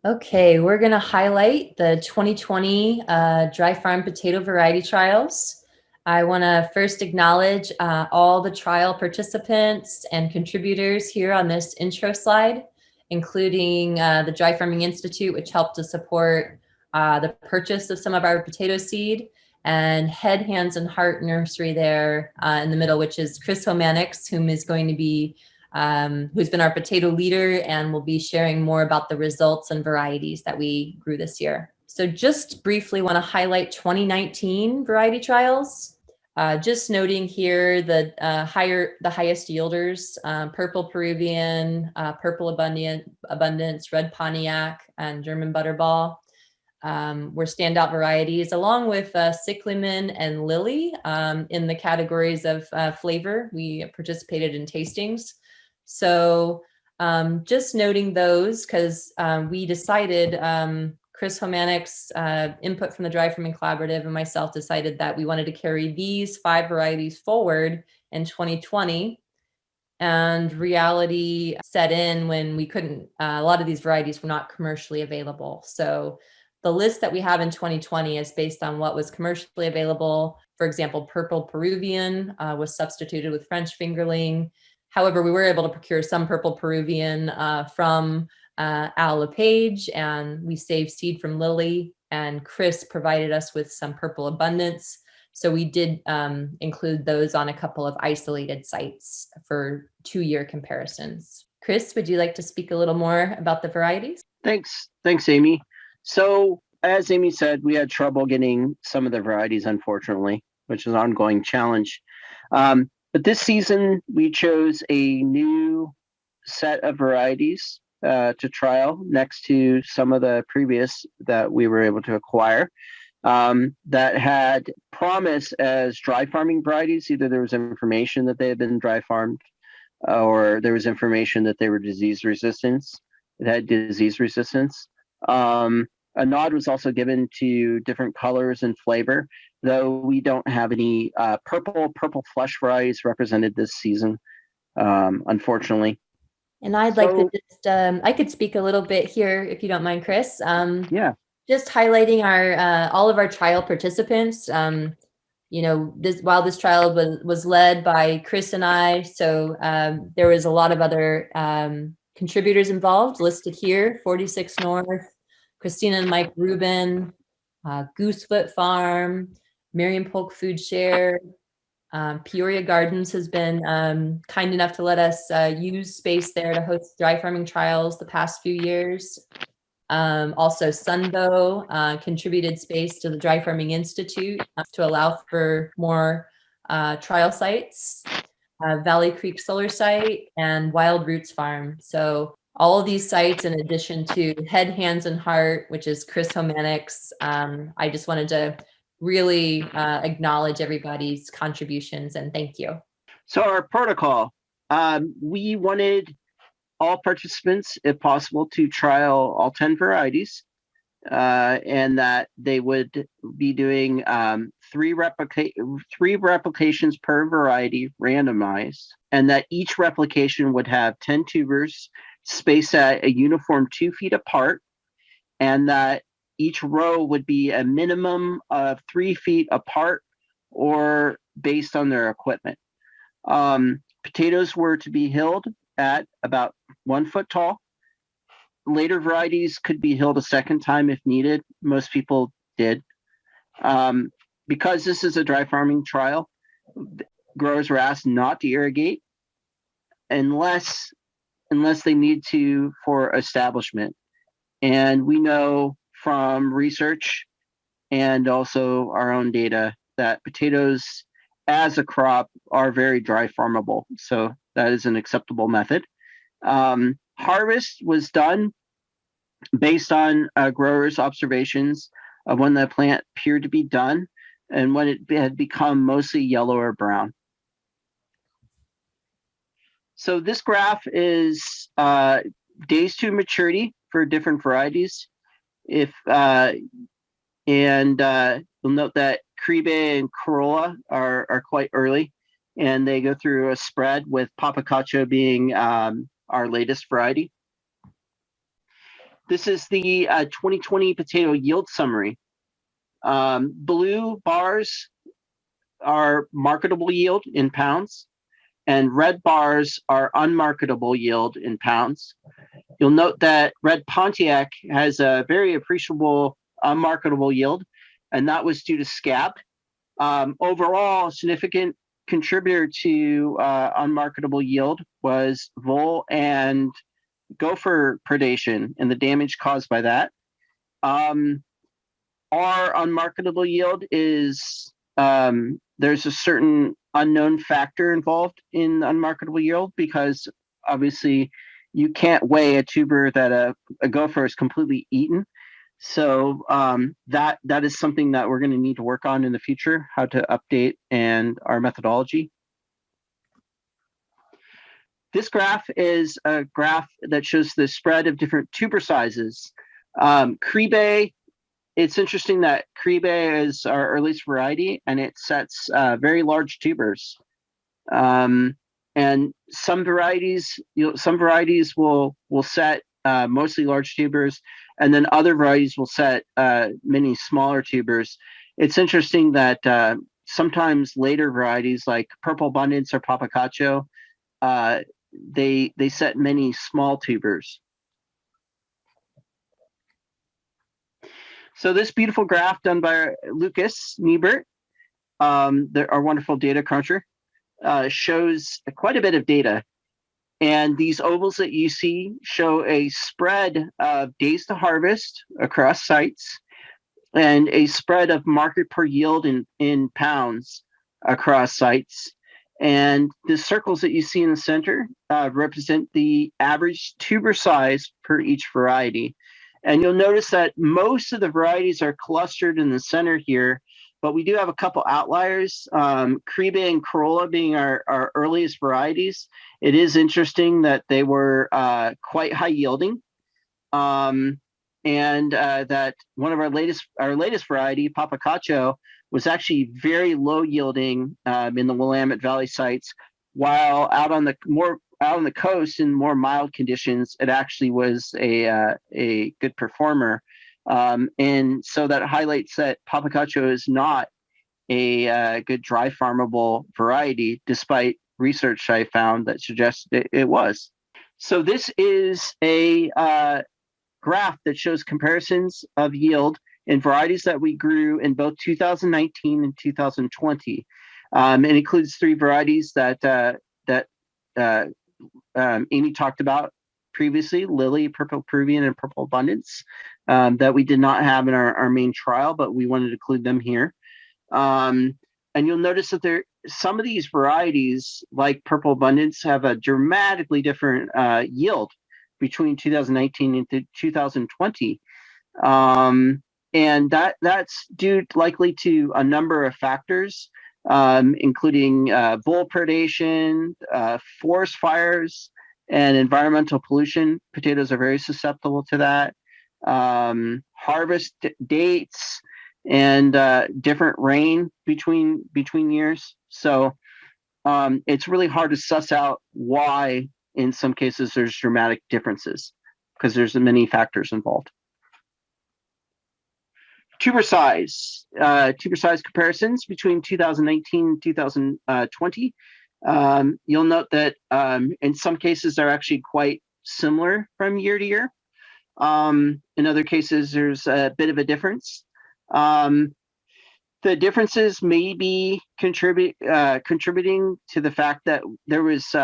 Okay, we're going to highlight the 2020 dry farm potato variety trials. I want to first acknowledge all the trial participants and contributors here on this intro slide, including the Dry Farming Institute, which helped to support the purchase of some of our potato seed, and Head, Hands, and Heart Nursery there in the middle, which is Chris Homanix, whom is going to be who's been our potato leader and will be sharing more about the results and varieties that we grew this year. So just briefly want to highlight 2019 variety trials. Just noting here the highest yielders, Purple Peruvian, Purple Abundance, Red Pontiac, and German Butterball were standout varieties, along with Cyclamen and Lily in the categories of flavor. We participated in tastings. So just noting those because we decided, Chris Homanix, input from the Dry Farming Collaborative, and myself decided that we wanted to carry these 5 varieties forward in 2020. And reality set in when we couldn't, a lot of these varieties were not commercially available. So the list that we have in 2020 is based on what was commercially available. For example, Purple Peruvian was substituted with French fingerling. However, we were able to procure some Purple Peruvian from Al LePage, and we saved seed from Lily, and Chris provided us with some Purple Abundance. So we did include those on a couple of isolated sites for 2-year comparisons. Chris, would you like to speak a little more about the varieties? Thanks, Amy. So as Amy said, we had trouble getting some of the varieties, unfortunately, which is an ongoing challenge. But this season, we chose a new set of varieties to trial next to some of the previous that we were able to acquire that had promise as dry farming varieties. Either there was information that they had been dry farmed or there was information that they were disease resistant. It had disease resistance. A nod was also given to different colors and flavor, though we don't have any purple flesh varieties represented this season, unfortunately. And I'd like to just, I could speak a little bit here if you don't mind, Chris. Yeah. Just highlighting our all of our trial participants. You know, while this trial was led by Chris and I, so there was a lot of other contributors involved listed here: 46 North, Christina and Mike Rubin, Goosefoot Farm, Miriam Polk Food Share. Peoria Gardens has been kind enough to let us use space there to host dry farming trials the past few years. Also, Sunbow contributed space to the Dry Farming Institute to allow for more trial sites, Valley Creek Solar Site, and Wild Roots Farm. So all of these sites, in addition to Head, Hands, and Heart, which is Chris Homanix, I just wanted to really acknowledge everybody's contributions and thank you. So our protocol, we wanted all participants, if possible, to trial all 10 varieties, and that they would be doing 3 replications per variety randomized, and that each replication would have 10 tubers spaced at a uniform 2 feet apart, and that each row would be a minimum of 3 feet apart or based on their equipment. Potatoes were to be hilled at about 1 foot tall. Later varieties could be hilled a second time if needed. Most people did. Because this is a dry farming trial, growers were asked not to irrigate unless they need to for establishment. And we know from research and also our own data that potatoes as a crop are very dry farmable. So that is an acceptable method. Harvest was done based on growers' observations of when the plant appeared to be done and when it had become mostly yellow or brown. So this graph is days to maturity for different varieties. You'll note that Caribe and Corolla are quite early, and they go through a spread with Papacacho being our latest variety. This is the 2020 potato yield summary. Blue bars are marketable yield in pounds, and red bars are unmarketable yield in pounds. You'll note that red Pontiac has a very appreciable unmarketable yield, and that was due to scab. Overall, a significant contributor to unmarketable yield was vole and gopher predation and the damage caused by that. Our unmarketable yield is there's a certain unknown factor involved in unmarketable yield because obviously you can't weigh a tuber that a gopher is completely eaten. So that is something that we're going to need to work on in the future, how to update and our methodology. This graph is a graph that shows the spread of different tuber sizes. Cribe, it's interesting that Cribe is our earliest variety, and it sets very large tubers. And some varieties, will set mostly large tubers, and then other varieties will set many smaller tubers. It's interesting that sometimes later varieties like Purple Abundance or Papacacho, they set many small tubers. So this beautiful graph done by Lucas Niebert, our wonderful data cruncher, shows quite a bit of data. And these ovals that you see show a spread of days to harvest across sites and a spread of market per yield in pounds across sites. And the circles that you see in the center represent the average tuber size per each variety. And you'll notice that most of the varieties are clustered in the center here, but we do have a couple outliers, Cribe and Corolla being our earliest varieties. It is interesting that they were quite high yielding. And that one of our latest variety, Papacacho, was actually very low yielding in the Willamette Valley sites, while out on the coast in more mild conditions, it actually was a good performer. And so that highlights that Papacacho is not a good dry farmable variety, despite research I found that suggests it was. So this is a graph that shows comparisons of yield in varieties that we grew in both 2019 and 2020. It includes three varieties that Amy talked about previously: Lily, Purple Peruvian, and Purple Abundance, that we did not have in our main trial, but we wanted to include them here. And you'll notice that some of these varieties, like Purple Abundance, have a dramatically different yield between 2019 and 2020. And that's due likely to a number of factors, including vole predation, forest fires, and environmental pollution. Potatoes are very susceptible to that. Harvest dates and different rain between years. So it's really hard to suss out why in some cases there's dramatic differences, because there's many factors involved. Tuber size comparisons between 2019 and 2020. You'll note that in some cases they're actually quite similar from year to year. In other cases, there's a bit of a difference. The differences may be contributing to the fact that there was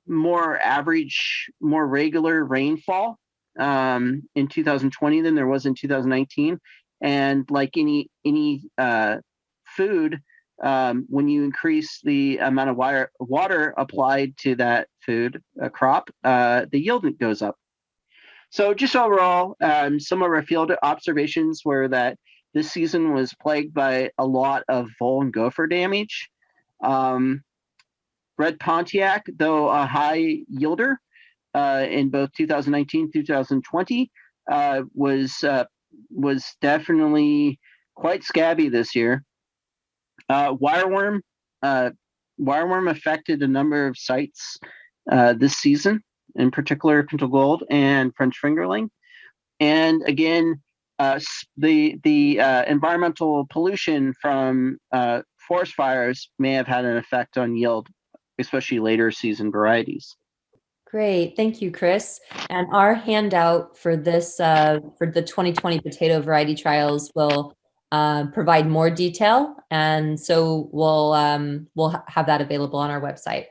more average, more regular rainfall in 2020 than there was in 2019. And like any food, when you increase the amount of water applied to that food crop, the yield goes up. So just overall, some of our field observations were that this season was plagued by a lot of vole and gopher damage. Red Pontiac, though a high yielder in both 2019 and 2020, was definitely quite scabby this year. Wireworm affected a number of sites this season, in particular Pinto Gold and French Fingerling. And again, the environmental pollution from forest fires may have had an effect on yield, especially later season varieties. Great, thank you, Chris. And our handout for this, for the 2020 potato variety trials will provide more detail. And so we'll have that available on our website.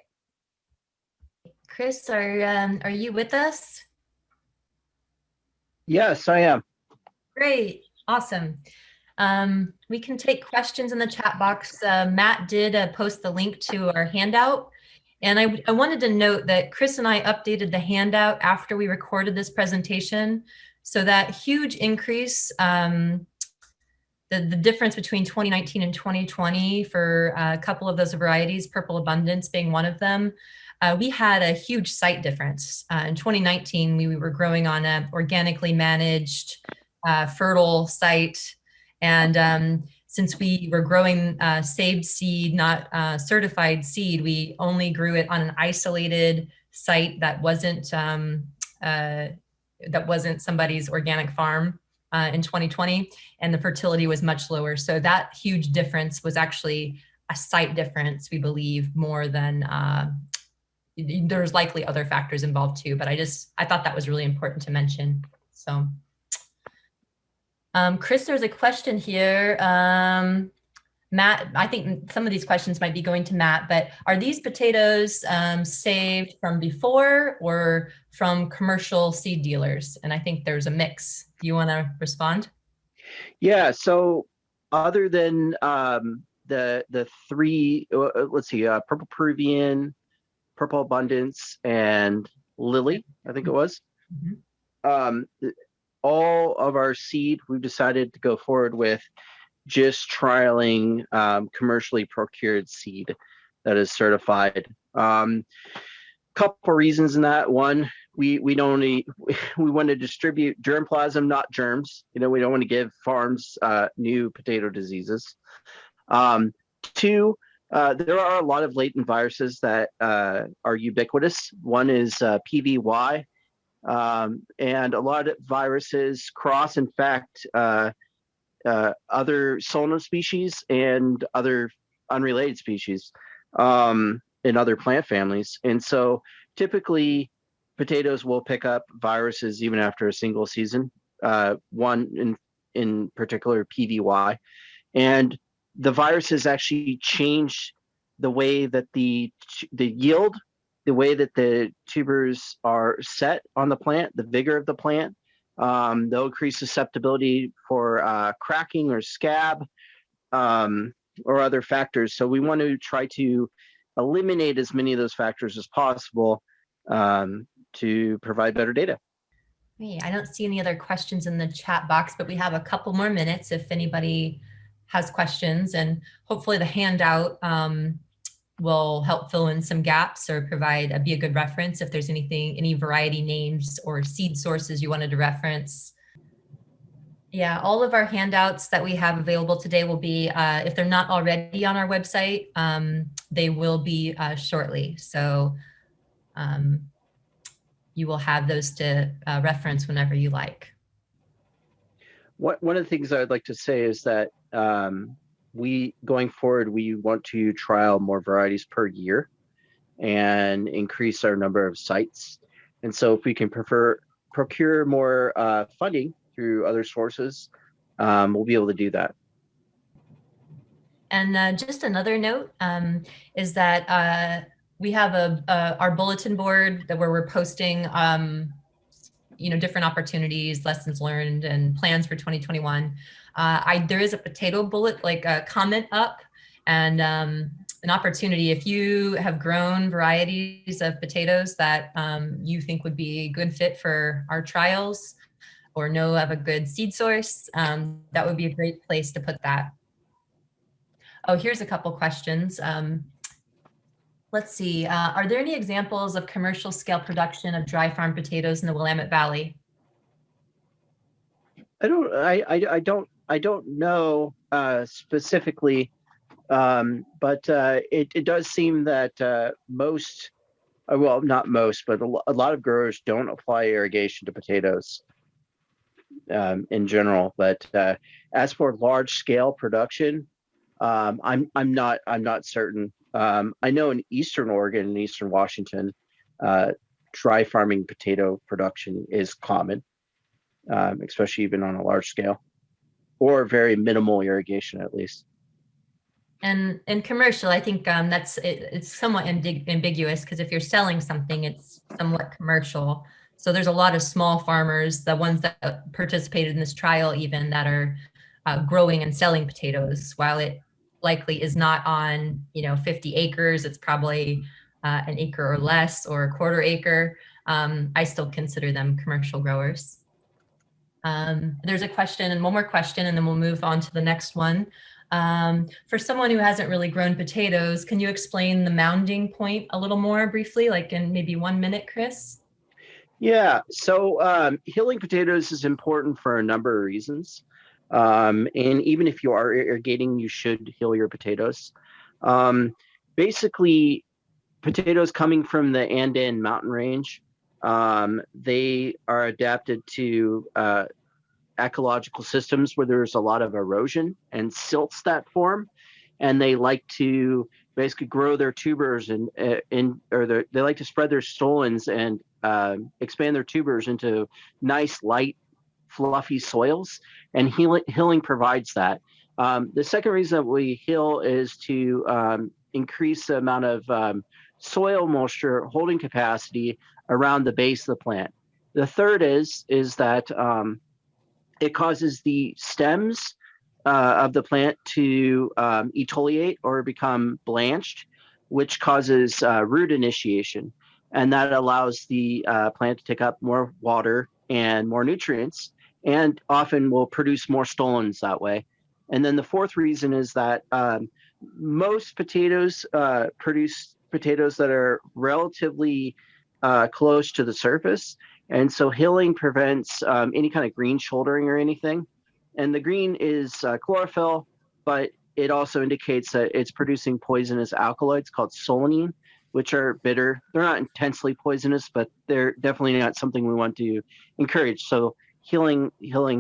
Chris, are you with us? Yes, I am. Great, awesome. We can take questions in the chat box. Matt did post the link to our handout. And I wanted to note that Chris and I updated the handout after we recorded this presentation. So that huge increase, the difference between 2019 and 2020 for a couple of those varieties, Purple Abundance being one of them, we had a huge site difference. In 2019, we were growing on an organically managed, fertile site. And since we were growing saved seed, not certified seed, we only grew it on an isolated site that wasn't somebody's organic farm in 2020, and the fertility was much lower. So that huge difference was actually a site difference, we believe, more than there's likely other factors involved too, but I thought that was really important to mention. So Chris, there's a question here. Matt, I think some of these questions might be going to Matt, but are these potatoes saved from before or from commercial seed dealers? And I think there's a mix. Do you want to respond? Yeah. So other than the three, let's see, Purple Peruvian, Purple Abundance, and Lily, I think it was. Mm-hmm. All of our seed, we've decided to go forward with just trialing commercially procured seed that is certified. Couple reasons in that. One, we want to distribute germplasm, not germs. We don't want to give farms new potato diseases. Two, there are a lot of latent viruses that are ubiquitous. One is PVY, and a lot of viruses cross-infect other Solanum species and other unrelated species in other plant families. And so typically potatoes will pick up viruses even after a single season, one in particular PVY. And the viruses actually change the way that the yield, the way that the tubers are set on the plant, the vigor of the plant. They'll increase susceptibility for cracking or scab or other factors. So we want to try to eliminate as many of those factors as possible to provide better data. I don't see any other questions in the chat box, but we have a couple more minutes if anybody has questions, and hopefully the handout will help fill in some gaps or be a good reference if there's any variety names or seed sources you wanted to reference. Yeah, all of our handouts that we have available today will be, if they're not already on our website, they will be shortly. So you will have those to reference whenever you like. One of the things I'd like to say is that going forward, we want to trial more varieties per year and increase our number of sites. And so if we can procure more funding through other sources, we'll be able to do that. And just another note is that we have our bulletin board where we're posting different opportunities, lessons learned, and plans for 2021. There is a potato bullet, like a comment up, and an opportunity. If you have grown varieties of potatoes that you think would be a good fit for our trials, or know of a good seed source, that would be a great place to put that. Oh, here's a couple questions. Let's see. Are there any examples of commercial scale production of dry farm potatoes in the Willamette Valley? I don't know specifically, but it does seem that most, well, not most, but a lot of growers don't apply irrigation to potatoes. in general. But as for large scale production, I'm not certain. I know in Eastern Oregon and Eastern Washington, uh, dry farming potato production is common, especially even on a large scale or very minimal irrigation at least. And commercial, I think it's somewhat ambiguous because if you're selling something, it's somewhat commercial. So there's a lot of small farmers, the ones that participated in this trial, even that are growing and selling potatoes. While it likely is not on 50 acres, it's probably an acre or less or a quarter acre. I still consider them commercial growers. There's a question and one more question, and then we'll move on to the next one. For someone who hasn't really grown potatoes, can you explain the mounding point a little more briefly, like in maybe 1 minute, Chris? Yeah, so hilling potatoes is important for a number of reasons. And even if you are irrigating, you should hill your potatoes. Um, Basically, potatoes coming from the Andean mountain range, they are adapted to ecological systems where there's a lot of erosion and silts that form, and they like to basically grow their tubers they like to spread their stolons and expand their tubers into nice light fluffy soils, and hilling provides that. The second reason that we hill is to increase the amount of soil moisture holding capacity around the base of the plant. The third is that it causes the stems of the plant to etiolate or become blanched, which causes root initiation. And that allows the plant to take up more water and more nutrients, and often will produce more stolons that way. And then the fourth reason is that most potatoes produce potatoes that are relatively close to the surface. And so hilling prevents any kind of green shouldering or anything. And the green is chlorophyll, but it also indicates that it's producing poisonous alkaloids called solanine, which are bitter. They're not intensely poisonous, but they're definitely not something we want to encourage. So hilling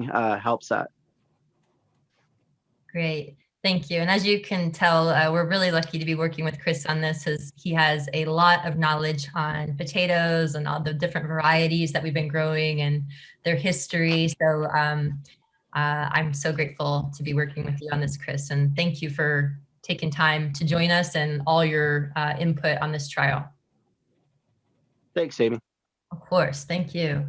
helps that. Great. Thank you. And as you can tell, we're really lucky to be working with Chris on this, as he has a lot of knowledge on potatoes and all the different varieties that we've been growing and their history. So I'm so grateful to be working with you on this, Chris. And thank you for taking time to join us and all your input on this trial. Thanks, Amy. Of course. Thank you.